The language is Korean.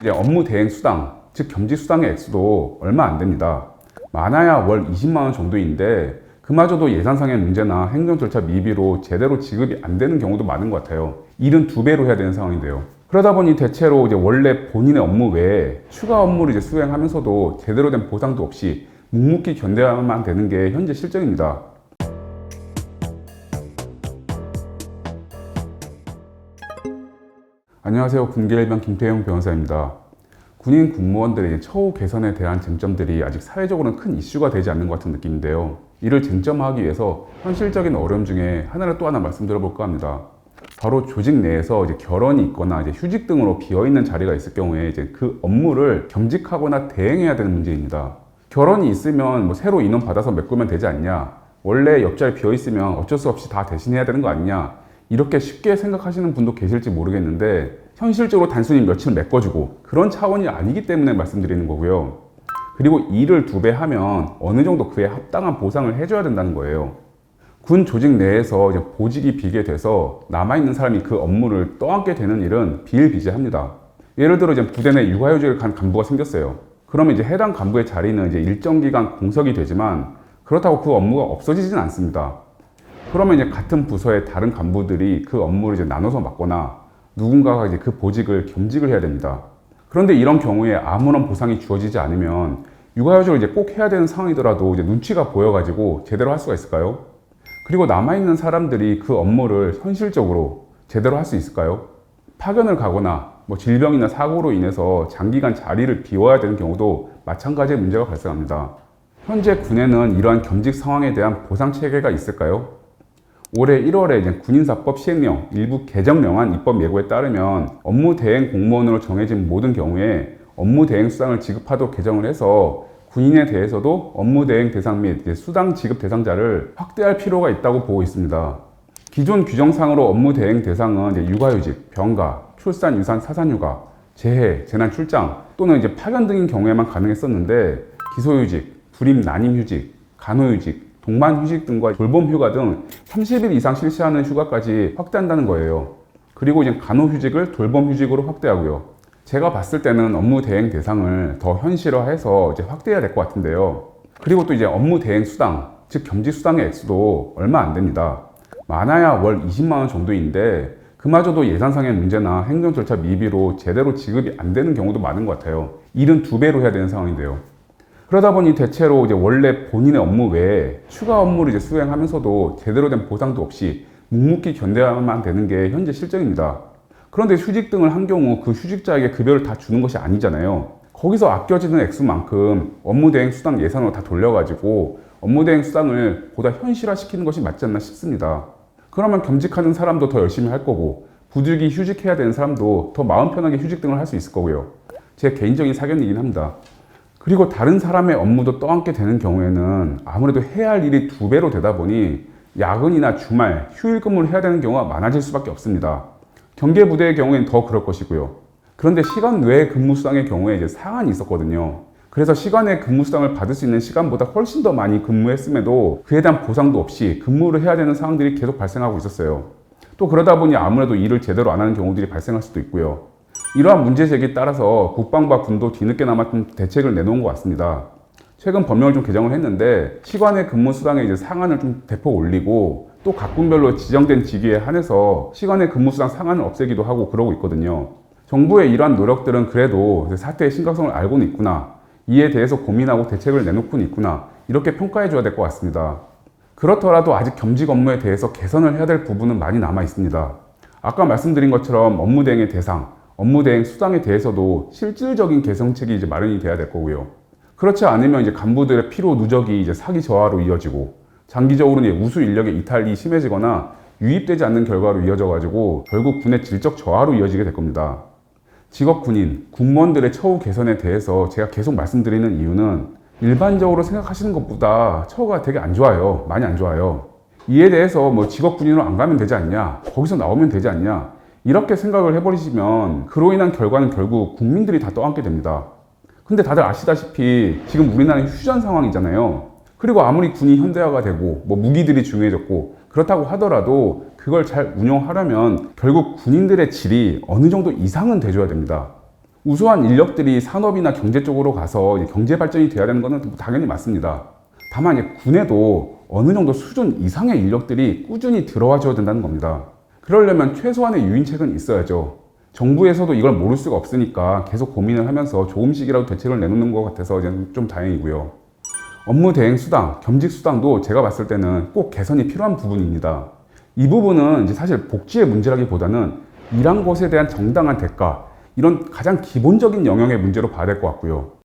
이제 업무 대행 수당, 즉 겸직 수당의 액수도 얼마 안 됩니다. 많아야 월 20만 원 정도인데 그마저도 예산상의 문제나 행정 절차 미비로 제대로 지급이 안 되는 경우도 많은 것 같아요. 일은 2배로 해야 되는 상황인데요. 그러다 보니 대체로 이제 원래 본인의 업무 외에 추가 업무를 이제 수행하면서도 제대로 된 보상도 없이 묵묵히 견뎌야만 되는 게 현재 실정입니다. 안녕하세요. 군계일병 김태형 변호사입니다. 군인 군무원들의 처우 개선에 대한 쟁점들이 아직 사회적으로는 큰 이슈가 되지 않는 것 같은 느낌인데요. 이를 쟁점화하기 위해서 현실적인 어려움 중에 하나를 또 하나 말씀드려볼까 합니다. 바로 조직 내에서 이제 결혼이 있거나 이제 휴직 등으로 비어있는 자리가 있을 경우에 이제 그 업무를 겸직하거나 대행해야 되는 문제입니다. 결혼이 있으면 뭐 새로 인원 받아서 메꾸면 되지 않냐? 원래 옆자리 비어있으면 어쩔 수 없이 다 대신해야 되는 거 아니냐? 이렇게 쉽게 생각하시는 분도 계실지 모르겠는데 현실적으로 단순히 며칠 메꿔주고 그런 차원이 아니기 때문에 말씀드리는 거고요. 그리고 일을 2배 하면 어느 정도 그에 합당한 보상을 해줘야 된다는 거예요. 군 조직 내에서 이제 보직이 비게 돼서 남아있는 사람이 그 업무를 떠안게 되는 일은 비일비재합니다. 예를 들어 이제 부대 내 육아휴직을 간 간부가 생겼어요. 그러면 이제 해당 간부의 자리는 이제 일정 기간 공석이 되지만 그렇다고 그 업무가 없어지진 않습니다. 그러면 이제 같은 부서의 다른 간부들이 그 업무를 이제 나눠서 맡거나 누군가가 이제 그 보직을 겸직을 해야 됩니다. 그런데 이런 경우에 아무런 보상이 주어지지 않으면 육아휴직을 이제 꼭 해야 되는 상황이더라도 이제 눈치가 보여가지고 제대로 할 수가 있을까요? 그리고 남아있는 사람들이 그 업무를 현실적으로 제대로 할 수 있을까요? 파견을 가거나 뭐 질병이나 사고로 인해서 장기간 자리를 비워야 되는 경우도 마찬가지의 문제가 발생합니다. 현재 군에는 이러한 겸직 상황에 대한 보상 체계가 있을까요? 올해 1월에 이제 군인사법 시행령 일부 개정령안 입법 예고에 따르면 업무 대행 공무원으로 정해진 모든 경우에 업무 대행 수당을 지급하도록 개정을 해서 군인에 대해서도 업무 대행 대상 및 수당 지급 대상자를 확대할 필요가 있다고 보고 있습니다. 기존 규정상으로 업무 대행 대상은 이제 육아휴직, 병가, 출산, 유산, 사산휴가, 재해, 재난 출장 또는 이제 파견 등인 경우에만 가능했었는데 기소휴직, 불임 난임휴직, 간호휴직, 동반휴직 등과 돌봄휴가 등 30일 이상 실시하는 휴가까지 확대한다는 거예요. 그리고 이제 간호휴직을 돌봄휴직으로 확대하고요. 제가 봤을 때는 업무 대행 대상을 더 현실화해서 이제 확대해야 될 것 같은데요. 그리고 또 이제 업무 대행 수당, 즉 겸직 수당의 액수도 얼마 안 됩니다. 많아야 월 20만 원 정도인데 그마저도 예산상의 문제나 행정 절차 미비로 제대로 지급이 안 되는 경우도 많은 것 같아요. 일은 2배로 해야 되는 상황인데요. 그러다 보니 대체로 이제 원래 본인의 업무 외에 추가 업무를 이제 수행하면서도 제대로 된 보상도 없이 묵묵히 견뎌야만 되는 게 현재 실정입니다. 그런데 휴직 등을 한 경우 그 휴직자에게 급여를 다 주는 것이 아니잖아요. 거기서 아껴지는 액수만큼 업무 대행 수당 예산으로 다 돌려가지고 업무 대행 수당을 보다 현실화시키는 것이 맞지 않나 싶습니다. 그러면 겸직하는 사람도 더 열심히 할 거고 부득이 휴직해야 되는 사람도 더 마음 편하게 휴직 등을 할 수 있을 거고요. 제 개인적인 사견이긴 합니다. 그리고 다른 사람의 업무도 떠안게 되는 경우에는 아무래도 해야 할 일이 2배로 되다 보니 야근이나 주말, 휴일 근무를 해야 되는 경우가 많아질 수밖에 없습니다. 경계부대의 경우에는 더 그럴 것이고요. 그런데 시간 외 근무수당의 경우에 이제 상한이 있었거든요. 그래서 시간 외 근무수당을 받을 수 있는 시간보다 훨씬 더 많이 근무했음에도 그에 대한 보상도 없이 근무를 해야 되는 상황들이 계속 발생하고 있었어요. 또 그러다 보니 아무래도 일을 제대로 안 하는 경우들이 발생할 수도 있고요. 이러한 문제 제기에 따라서 국방부와 군도 뒤늦게나마 좀 대책을 내놓은 것 같습니다. 최근 법령을 좀 개정을 했는데 시간의 근무 수당의 이제 상한을 좀 대폭 올리고 또 각 군별로 지정된 직위에 한해서 시간의 근무 수당 상한을 없애기도 하고 그러고 있거든요. 정부의 이러한 노력들은 그래도 사태의 심각성을 알고는 있구나, 이에 대해서 고민하고 대책을 내놓고는 있구나, 이렇게 평가해 줘야 될 것 같습니다. 그렇더라도 아직 겸직 업무에 대해서 개선을 해야 될 부분은 많이 남아 있습니다. 아까 말씀드린 것처럼 업무 대행의 대상, 업무 대행 수당에 대해서도 실질적인 개선책이 이제 마련이 돼야 될 거고요. 그렇지 않으면 이제 간부들의 피로 누적이 이제 사기 저하로 이어지고 장기적으로 이제 우수 인력의 이탈이 심해지거나 유입되지 않는 결과로 이어져가지고 결국 군의 질적 저하로 이어지게 될 겁니다. 직업 군인, 군무원들의 처우 개선에 대해서 제가 계속 말씀드리는 이유는 일반적으로 생각하시는 것보다 처우가 되게 안 좋아요. 많이 안 좋아요. 이에 대해서 뭐 직업 군인으로 안 가면 되지 않냐, 거기서 나오면 되지 않냐, 이렇게 생각을 해버리시면 그로 인한 결과는 결국 국민들이 다 떠안게 됩니다. 근데 다들 아시다시피 지금 우리나라는 휴전 상황이잖아요. 그리고 아무리 군이 현대화가 되고 뭐 무기들이 중요해졌고 그렇다고 하더라도 그걸 잘 운영하려면 결국 군인들의 질이 어느 정도 이상은 돼줘야 됩니다. 우수한 인력들이 산업이나 경제 쪽으로 가서 이제 경제 발전이 돼야 되는 것은 당연히 맞습니다. 다만 이제 군에도 어느 정도 수준 이상의 인력들이 꾸준히 들어와 줘야 된다는 겁니다. 그러려면 최소한의 유인책은 있어야죠. 정부에서도 이걸 모를 수가 없으니까 계속 고민을 하면서 조금씩이라도 대책을 내놓는 것 같아서 이제 좀 다행이고요. 업무 대행 수당, 겸직 수당도 제가 봤을 때는 꼭 개선이 필요한 부분입니다. 이 부분은 이제 사실 복지의 문제라기보다는 일한 것에 대한 정당한 대가, 이런 가장 기본적인 영역의 문제로 봐야 될 것 같고요.